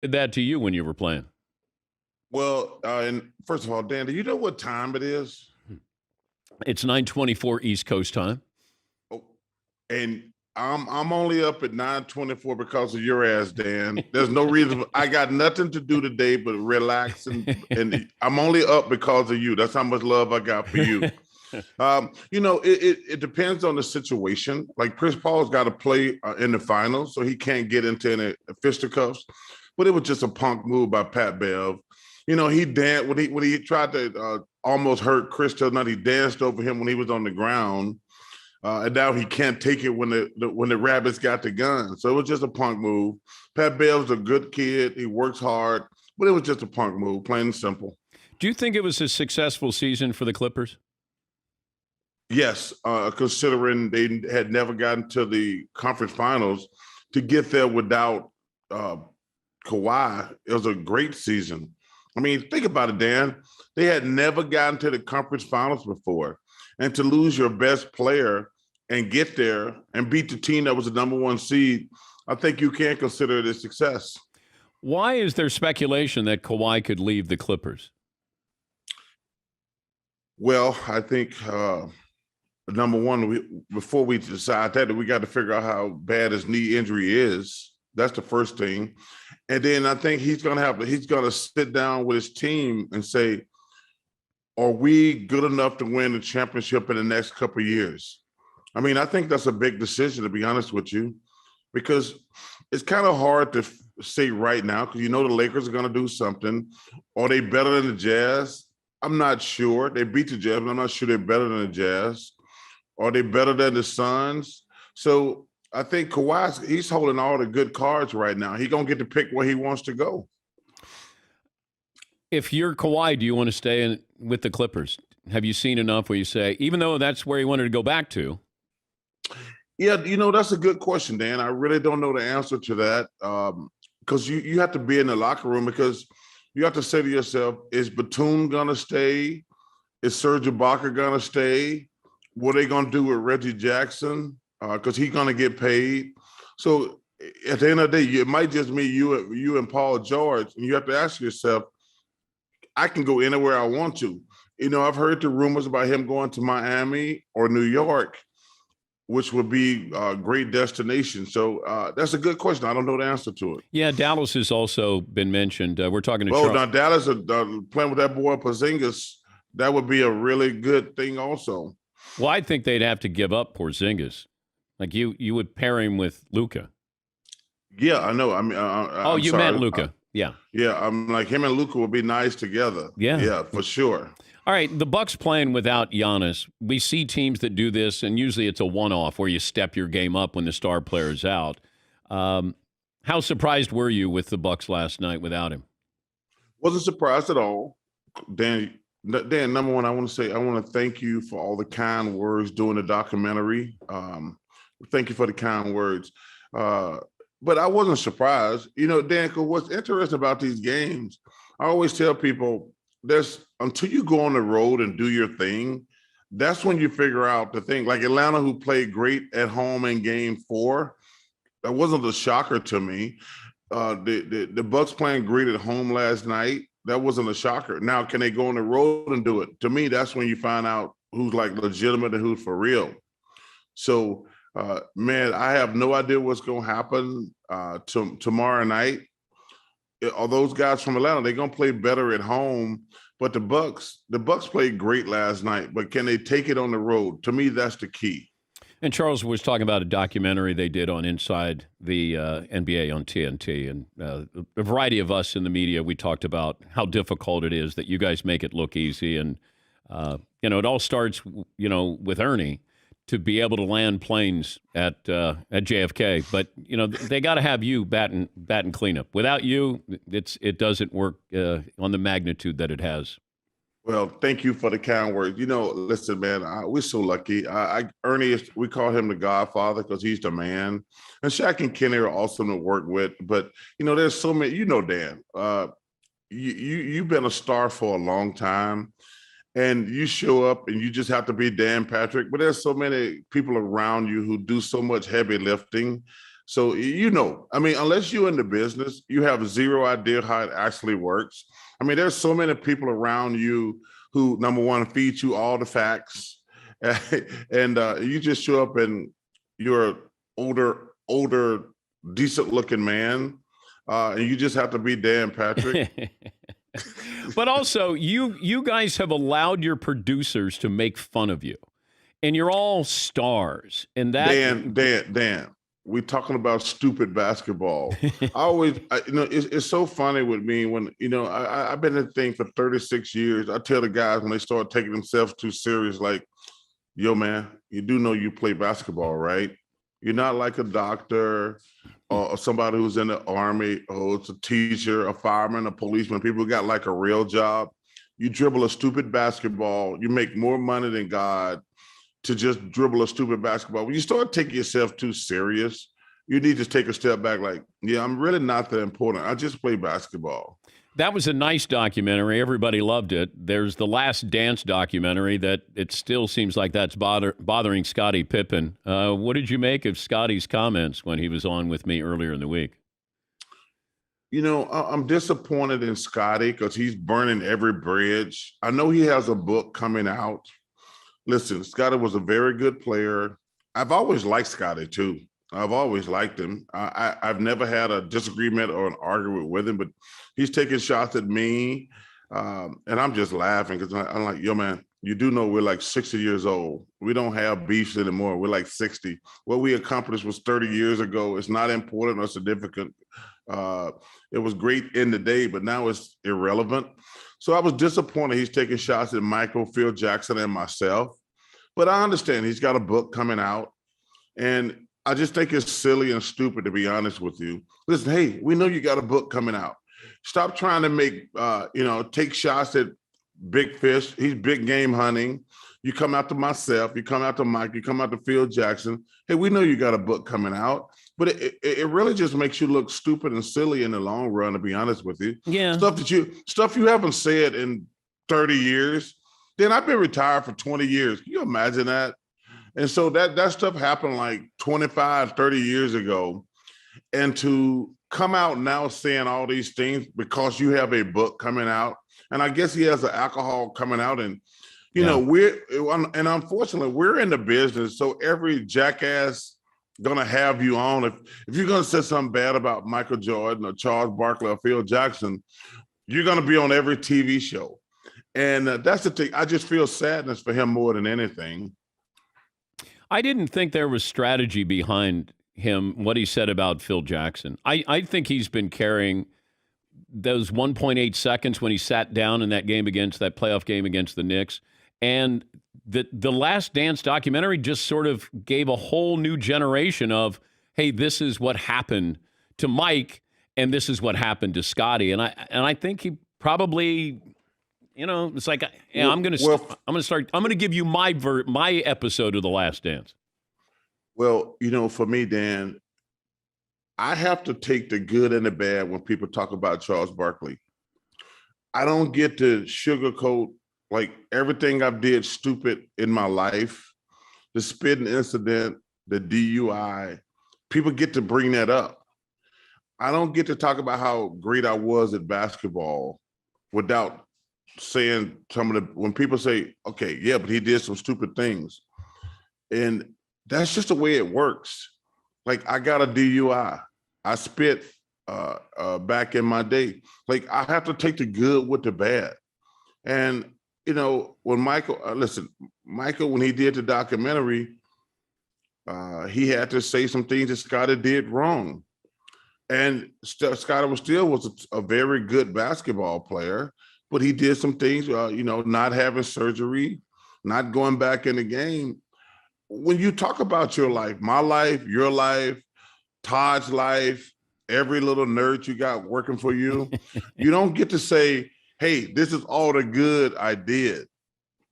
Did that to you when you were playing? Well, and first of all, Dan, do you know what time it is? It's 9:24 East Coast time. Oh, and I'm only up at 9:24 because of your ass, Dan. There's no reason. I got nothing to do today but relax, and I'm only up because of you. That's how much love I got for you. It depends on the situation. Like Chris Paul's got to play in the finals, so he can't get into any fisticuffs. But it was just a punk move by Pat Bev. He danced when he tried to almost hurt Chris Tilnut. He danced over him when he was on the ground, and now he can't take it when the rabbits got the gun. So it was just a punk move. Pat Bev's a good kid. He works hard, but it was just a punk move, plain and simple. Do you think it was a successful season for the Clippers? Yes, considering they had never gotten to the conference finals, to get there without Kawhi, it was a great season. I mean, think about it, Dan. They had never gotten to the conference finals before. And to lose your best player and get there and beat the team that was the number one seed, I think you can consider it a success. Why is there speculation that Kawhi could leave the Clippers? Well, I think number one, before we decide that, we got to figure out how bad his knee injury is. That's the first thing. And then I think he's going to sit down with his team and say, are we good enough to win the championship in the next couple of years? I mean, I think that's a big decision, to be honest with you, because it's kind of hard to say right now because the Lakers are going to do something. Are they better than the Jazz? I'm not sure. They beat the Jazz, but I'm not sure they're better than the Jazz. Are they better than the Suns? So I think Kawhi, he's holding all the good cards right now. He's going to get to pick where he wants to go. If you're Kawhi, do you want to stay with the Clippers? Have you seen enough where you say, even though that's where he wanted to go back to? Yeah, that's a good question, Dan. I really don't know the answer to that because you have to be in the locker room because you have to say to yourself, is Batum going to stay? Is Serge Ibaka going to stay? What are they going to do with Reggie Jackson? Because he's going to get paid. So at the end of the day, it might just be you and Paul George, and you have to ask yourself, I can go anywhere I want to. I've heard the rumors about him going to Miami or New York, which would be a great destination. So that's a good question. I don't know the answer to it. Yeah, Dallas has also been mentioned. We're talking to now Dallas playing with that boy Porzingis. That would be a really good thing also. Well, I think they'd have to give up Porzingis. Like you would pair him with Luka. Yeah, I know. I mean, you meant Luka. Yeah. Yeah, I'm like him and Luka would be nice together. Yeah, for sure. All right, the Bucks playing without Giannis. We see teams that do this, and usually it's a one-off where you step your game up when the star player is out. How surprised were you with the Bucks last night without him? Wasn't surprised at all. Dan, number one, I want to thank you for all the kind words during the documentary. Thank you for the kind words. But I wasn't surprised. Dan, what's interesting about these games, I always tell people, until you go on the road and do your thing, that's when you figure out the thing. Like Atlanta, who played great at home in Game 4, that wasn't a shocker to me. The Bucks playing great at home last night, that wasn't a shocker. Now, can they go on the road and do it? To me, that's when you find out who's like legitimate and who's for real. So, man, I have no idea what's going to happen tomorrow night. Are those guys from Atlanta? They're going to play better at home. But the Bucks played great last night. But can they take it on the road? To me, that's the key. And Charles was talking about a documentary they did on Inside the NBA on TNT. And a variety of us in the media, we talked about how difficult it is that you guys make it look easy. And, it all starts, with Ernie to be able to land planes at JFK. But, they got to have you batting cleanup. Without you, it doesn't work on the magnitude that it has. Well, thank you for the kind words. Listen, man, we're so lucky. Ernie, we call him the Godfather because he's the man. And Shaq and Kenny are awesome to work with. But, there's so many, Dan, you've been a star for a long time. And you show up and you just have to be Dan Patrick. But there's so many people around you who do so much heavy lifting. So, I mean, unless you're in the business, you have zero idea how it actually works. I mean, there's so many people around you who, number one, feed you all the facts. And you just show up and you're older, decent looking man. And you just have to be Dan Patrick. But also, you guys have allowed your producers to make fun of you, and you're all stars. And that Dan, we're talking about stupid basketball. It's so funny with me when, I've been in the thing for 36 years. I tell the guys when they start taking themselves too serious, like, yo, man, you do know you play basketball, right? You're not like a doctor or somebody who's in the army, or it's a teacher, a fireman, a policeman. People got like a real job. You dribble a stupid basketball, you make more money than God to just dribble a stupid basketball. When you start taking yourself too serious, you need to take a step back like, yeah, I'm really not that important. I just play basketball. That was a nice documentary. Everybody loved it. There's the Last Dance documentary that it still seems like that's bothering Scottie Pippen. What did you make of Scottie's comments when he was on with me earlier in the week? I'm disappointed in Scottie because he's burning every bridge. I know he has a book coming out. Listen, Scottie was a very good player. I've always liked Scottie too. I've always liked him. I've never had a disagreement or an argument with him, but he's taking shots at me. And I'm just laughing because I'm like, yo, man, you do know we're like 60 years old. We don't have beefs anymore. We're like 60. What we accomplished was 30 years ago. It's not important or significant. It was great in the day, but now it's irrelevant. So I was disappointed he's taking shots at Michael, Phil Jackson, and myself. But I understand he's got a book coming out. And I just think it's silly and stupid, to be honest with you. Listen, hey, we know you got a book coming out. Stop trying to take shots at big fish. He's big game hunting. You come out to myself, you come out to Mike, you come out to Phil Jackson. Hey, we know you got a book coming out, but it really just makes you look stupid and silly in the long run, to be honest with you. Yeah. Stuff you haven't said in 30 years. Then I've been retired for 20 years. Can you imagine that? And so that stuff happened like 25, 30 years ago. And to come out now saying all these things because you have a book coming out, and I guess he has an alcohol coming out, and and unfortunately we're in the business, so every jackass gonna have you on. If you're gonna say something bad about Michael Jordan or Charles Barkley or Phil Jackson, you're gonna be on every TV show. And that's the thing. I just feel sadness for him more than anything. I didn't think there was strategy behind him, what he said about Phil Jackson. I think he's been carrying those 1.8 seconds when he sat down in that playoff game against the Knicks. And the Last Dance documentary just sort of gave a whole new generation of, hey, this is what happened to Mike, and this is what happened to Scottie. And I think he probably, it's like, I'm going to give you my episode of The Last Dance. Well, for me, Dan, I have to take the good and the bad when people talk about Charles Barkley. I don't get to sugarcoat like everything I've did stupid in my life, the spitting incident, the DUI. People get to bring that up. I don't get to talk about how great I was at basketball without saying when people say, okay, yeah, but he did some stupid things. And that's just the way it works. Like, I got a DUI. I spit back in my day. Like, I have to take the good with the bad. And, when Michael, when he did the documentary, he had to say some things that Scottie did wrong. And Scottie was a very good basketball player, but he did some things, not having surgery, not going back in the game. When you talk about your life, my life, your life, Todd's life, every little nerd you got working for you, you don't get to say, hey, this is all the good I did.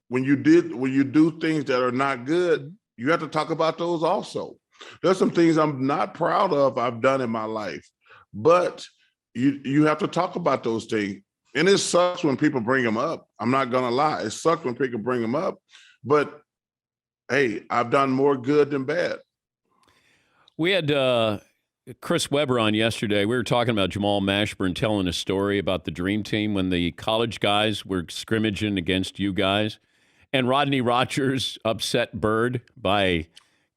When you do things that are not good, you have to talk about those also. There's some things I'm not proud of I've done in my life, but you have to talk about those things. And it sucks when people bring them up. I'm not gonna lie. It sucks when people bring them up, but hey, I've done more good than bad. We had Chris Webber on yesterday. We were talking about Jamal Mashburn telling a story about the Dream Team when the college guys were scrimmaging against you guys. And Rodney Rogers upset Bird by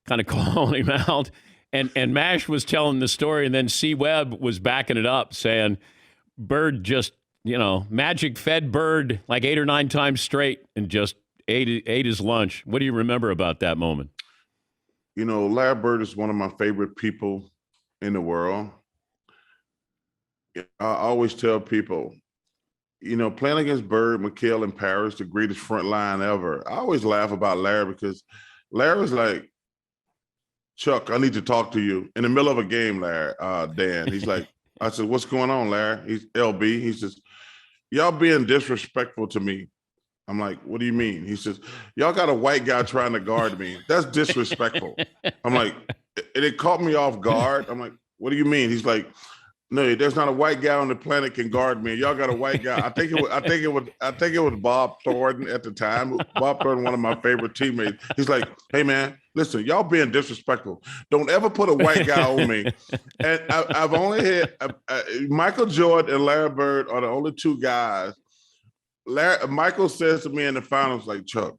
kind of calling him out. And Mash was telling the story, and then C. Webb was backing it up, saying Bird just, magic fed Bird like 8 or 9 times straight and just ate his lunch. What do you remember about that moment? Larry Bird is one of my favorite people in the world. I always tell people, playing against Bird, McHale, and Parrish, the greatest front line ever. I always laugh about Larry because Larry's like, Chuck, I need to talk to you in the middle of a game, Larry. Dan, he's like, I said, what's going on, Larry? He's LB. He says, y'all being disrespectful to me. I'm like, what do you mean? He says, y'all got a white guy trying to guard me. That's disrespectful. I'm like, and it caught me off guard. I'm like, what do you mean? He's like, no, there's not a white guy on the planet can guard me. Y'all got a white guy. I think it was Bob Thornton at the time. Bob Thornton, one of my favorite teammates. He's like, hey man, listen, y'all being disrespectful. Don't ever put a white guy on me. And I've only had Michael Jordan and Larry Bird are the only 2 guys. Michael says to me in the finals, like, Chuck,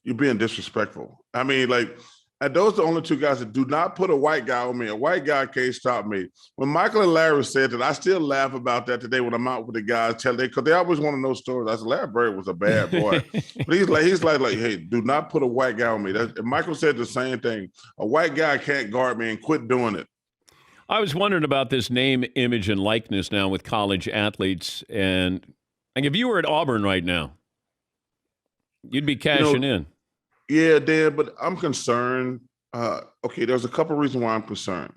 you're being disrespectful. I mean, like, and those are the only 2 guys that do not put a white guy on me. A white guy can't stop me. When Michael and Larry said that, I still laugh about that today when I'm out with the guys, because they always want to know stories. I said, Larry Bird was a bad boy. But he's like, hey, do not put a white guy on me. And Michael said the same thing. A white guy can't guard me, and quit doing it. I was wondering about this name, image, and likeness now with college athletes. And if you were at Auburn right now, you'd be cashing in. Yeah, Dan, but I'm concerned. Okay, there's a couple reasons why I'm concerned.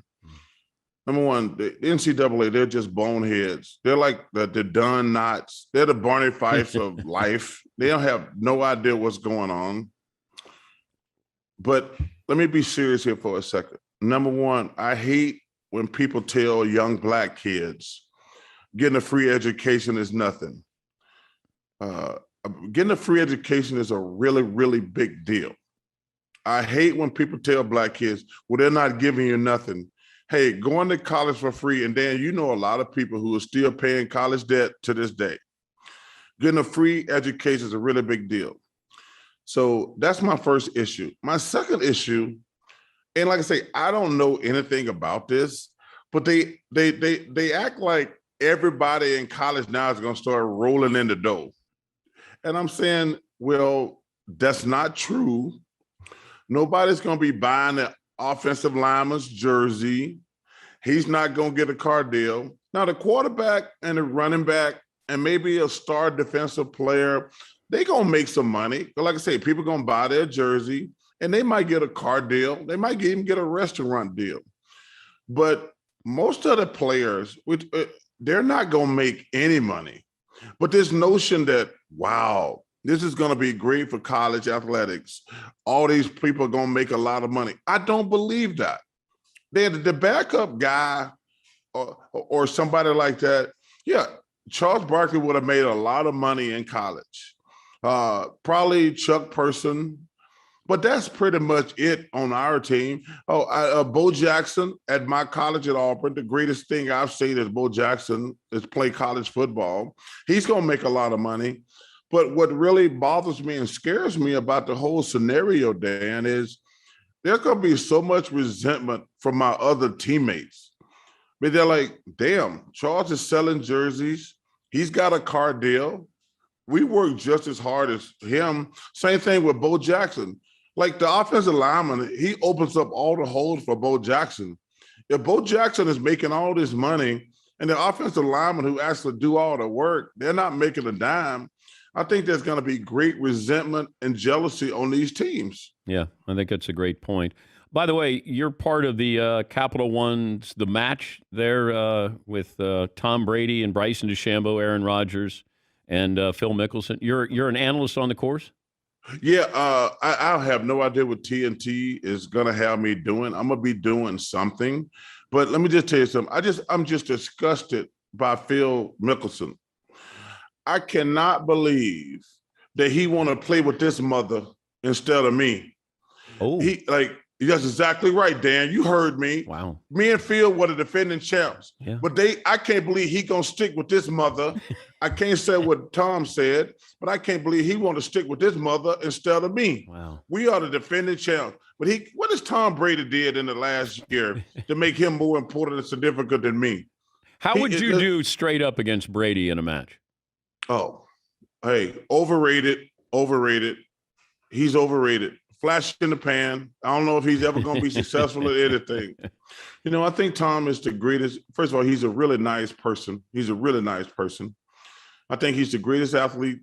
Number one, the NCAA, they're just boneheads. They're like the Don Knotts. They're the Barney Fifes of life. They don't have no idea what's going on. But let me be serious here for a second. Number one, I hate when people tell young black kids getting a free education is nothing. Getting a free education is a really, really big deal. I hate when people tell black kids, well, they're not giving you nothing. Hey, going to college for free, and Dan, a lot of people who are still paying college debt to this day. Getting a free education is a really big deal. So that's my first issue. My second issue, and like I say, I don't know anything about this, but they act like everybody in college now is going to start rolling in the dough. And I'm saying, well, that's not true. Nobody's going to be buying the offensive lineman's jersey. He's not going to get a car deal. Now, the quarterback and the running back and maybe a star defensive player, they're going to make some money. But like I say, people are going to buy their jersey, and they might get a car deal. They might even get a restaurant deal. But most of the players, they're not going to make any money. But this notion that, wow, this is going to be great for college athletics. All these people are going to make a lot of money. I don't believe that. The backup guy or somebody like that, yeah, Charles Barkley would have made a lot of money in college. Probably Chuck Person, but that's pretty much it on our team. Bo Jackson at my college at Auburn, the greatest thing I've seen is Bo Jackson is play college football. He's going to make a lot of money. But what really bothers me and scares me about the whole scenario, Dan, is there's going to be so much resentment from my other teammates. But they're like, damn, Charles is selling jerseys. He's got a car deal. We work just as hard as him. Same thing with Bo Jackson. Like the offensive lineman, he opens up all the holes for Bo Jackson. If Bo Jackson is making all this money and the offensive lineman who actually do all the work, they're not making a dime, I think there's going to be great resentment and jealousy on these teams. Yeah, I think that's a great point. By the way, you're part of the Capital One's The Match there with Tom Brady and Bryson DeChambeau, Aaron Rodgers, and Phil Mickelson. You're an analyst on the course? Yeah, I have no idea what TNT is going to have me doing. I'm going to be doing something. But let me just tell you something. I'm just disgusted by Phil Mickelson. I cannot believe that he want to play with this mother instead of me. Oh, That's exactly right, Dan. You heard me. Wow. Me and Phil were the defending champs. Yeah. But I can't believe he gonna stick with this mother. I can't say what Tom said, but I can't believe he want to stick with this mother instead of me. Wow. We are the defending champs. But what has Tom Brady did in the last year to make him more important and significant than me? How would you do straight up against Brady in a match? Oh, hey, overrated. He's overrated. Flash in the pan. I don't know if he's ever going to be successful at anything. You know, I think Tom is the greatest. First of all, he's a really nice person. I think he's the greatest athlete,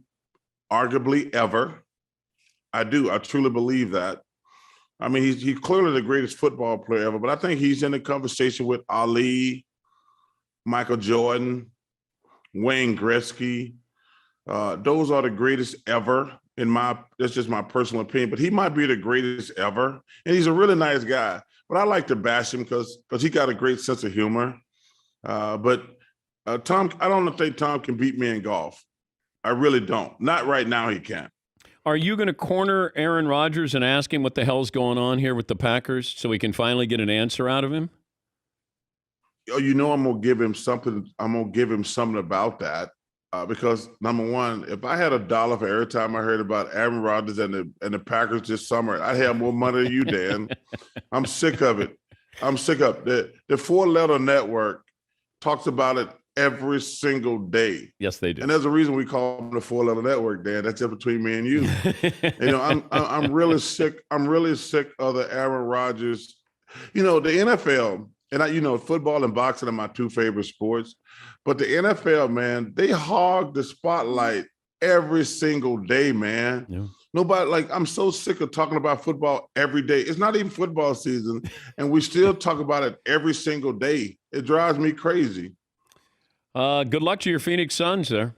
arguably, ever. I do. I truly believe that. I mean, he's clearly the greatest football player ever, but I think he's in the conversation with Ali, Michael Jordan, Wayne Gretzky. Those are the greatest ever. That's just my personal opinion, but he might be the greatest ever. And he's a really nice guy, but I like to bash him because he got a great sense of humor. But Tom, I don't think Tom can beat me in golf. I really don't. Not right now, he can't. Are you going to corner Aaron Rodgers and ask him what the hell's going on here with the Packers so we can finally get an answer out of him? Oh, you know, I'm going to give him something. I'm going to give him something about that. Because number one, if I had $1 for every time I heard about Aaron Rodgers and the Packers this summer, I'd have more money than you, Dan. I'm sick of it. I'm sick of it. The 4-letter network talks about it every single day. Yes, they do. And there's a reason we call them the 4-letter network, Dan. That's just between me and you. You know, I'm really sick. I'm really sick of the Aaron Rodgers. You know, the NFL. And football and boxing are my two favorite sports. But the NFL, man, they hog the spotlight every single day, man. Yeah. Nobody, I'm so sick of talking about football every day. It's not even football season, and we still talk about it every single day. It drives me crazy. Good luck to your Phoenix Suns there.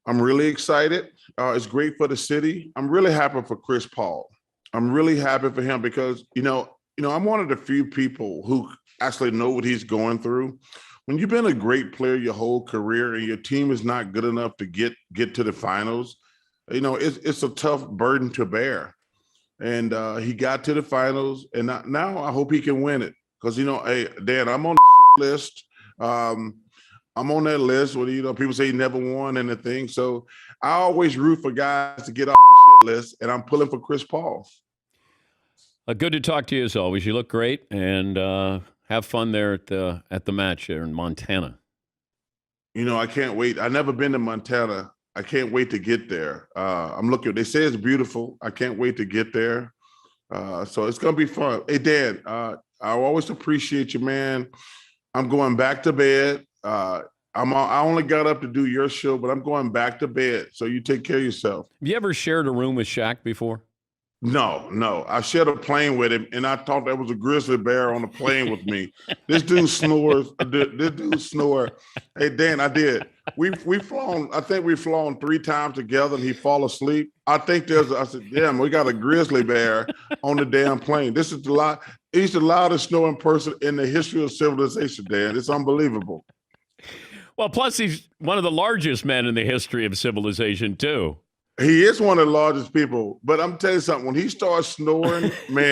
I'm really excited. It's great for the city. I'm really happy for Chris Paul. I'm really happy for him because, I'm one of the few people who actually know what he's going through. When you've been a great player your whole career and your team is not good enough to get to the finals, it's a tough burden to bear. And he got to the finals, and now I hope he can win it. Because, hey, Dan, I'm on the list. I'm on that list where, people say he never won anything. So I always root for guys to get off the shit list, and I'm pulling for Chris Paul. Good to talk to you as always. You look great, and have fun there at the match there in Montana. I can't wait. I've never been to Montana. I can't wait to get there. I'm looking. They say it's beautiful. I can't wait to get there. So it's gonna be fun. Hey, Dan, I always appreciate you, man. I'm going back to bed. I only got up to do your show, but I'm going back to bed. So you take care of yourself. Have you ever shared a room with Shaq before? No. I shared a plane with him, and I thought there was a grizzly bear on the plane with me. This dude snores. Hey, Dan, I did. We've flown. I think we've flown 3 times together, and he fall asleep. I said, damn, we got a grizzly bear on the damn plane. He's the loudest snoring person in the history of civilization, Dan. It's unbelievable. Well, plus he's one of the largest men in the history of civilization, too. He is one of the largest people, but I'm telling you something, when he starts snoring, man,